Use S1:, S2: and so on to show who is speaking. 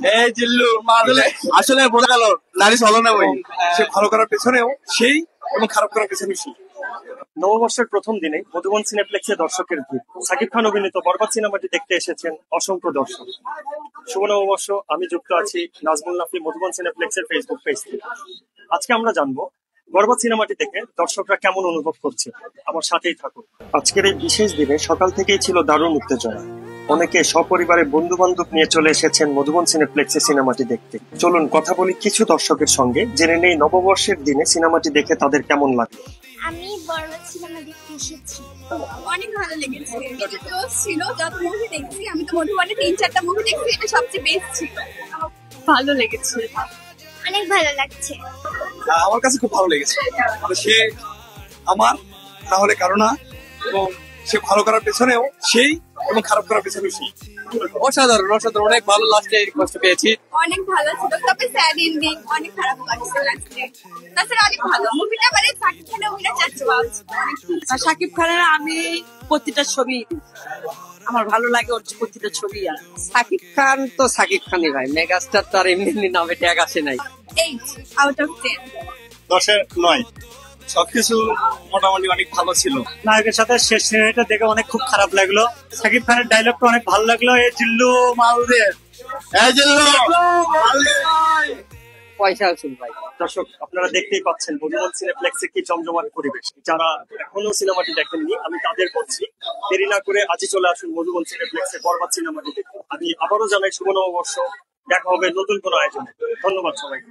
S1: এই জিল্লু আসলে আসলে বোঝা গেল নারী ছলনা বই। সে ভালো করার পেছনেও সেই এবং খারাপ করার পেছনে সেই।
S2: নববর্ষের প্রথম দিনে মধুবন সিনেপ্লেক্সে দর্শকের ভিড়। সাকিব খান অভিনীত বরবাদ সিনেমাটি দেখতে এসেছেন অসংখ্য দর্শক। শুভ নববর্ষ, আমি যুক্ত আছি নাজমুল নাফি মধুবন সিনেপ্লেক্সের ফেসবুক পেজ থেকে। আজকে আমরা জানবো বরবাদ সিনেমাটি দেখে দর্শকরা কেমন অনুভব করছে। আমার সাথেই থাকুন। আজকের এই বিশেষ দিনে সকাল থেকেই ছিল দারুণ উত্তেজনা। অনেকে সপরিবারে বন্ধু বান্ধব নিয়ে চলে এসেছেন মধুবন সিনেপ্লেক্সে সিনেমাটি দেখতে। চলুন কথা বলি কিছু দর্শকের সঙ্গে, জেনে নেই নববর্ষের দিনে সিনেমাটি দেখে তাদের কেমন লাগে।
S3: আমি বরবাদ সিনেমা দেখতে এসেছি, অনেক ভালো লেগেছে। ছিল যত মুভি দেখছি, আমি তো মধুবনে 3-4টা মুভি দেখছি, এটা সবচেয়ে বেস্ট ছিল। ভালো লেগেছে, অনেক ভালো লাগছে।
S1: আমার কাছে খুব ভালো লেগেছে। সে আমার না হলে কারো না, এবং সে ভালো করার পেছনেও সেই এবং খারাপ করার পেছনেও সেই। অসাধারণ অসাধারণ, অনেক ভালো। লাস্টে কষ্ট পেয়েছি,
S3: অনেক ভালো ছিল, তবে স্যাড এন্ডিং, অনেক খারাপ লাগছে লাস্টে। তাছাড়া অনেক ভালো মুভিটা, মানে সাকিব খানের অভিনয় চাচ্ছি।
S4: সাকিব খানের আমি প্রতিটা ছবি আমার ভালো লাগে, ওর প্রতিটা ছবি। আর সাকিব খান তো সাকিব খানই ভাই, মেগাস্টার তো আর এমনি নামে ট্যাগ আসে নাই।
S3: 8 আউট অফ 10।
S1: 10-9। সবকিছু মোটামুটি অনেক ভালো ছিল।
S2: নায়কের সাথে শেষ সিনেমাটা দেখে অনেক খুব খারাপ লাগলো। সাকিব খানের ডায়লগটা অনেক ভালো লাগলো, এই জিল্লু মালদে,
S1: এই জিল্লু
S4: পয়সা আসুন ভাই।
S2: দর্শক আপনারা দেখতেই পাচ্ছেন মধুবন সিনেপ্লেক্সে কি জমজমাট পরিবেশ। যারা এখনো সিনেমাটি দেখেননি আমি তাদের বলছি, দেরি না করে আজই চলে আসুন মধুবন সিনেপ্লেক্সে বরবাদ সিনেমাটি দেখুন। আমি আবারও জানাই শুভ নববর্ষ। দেখা হবে নতুন কোনো আয়োজনে। ধন্যবাদ সবাইকে।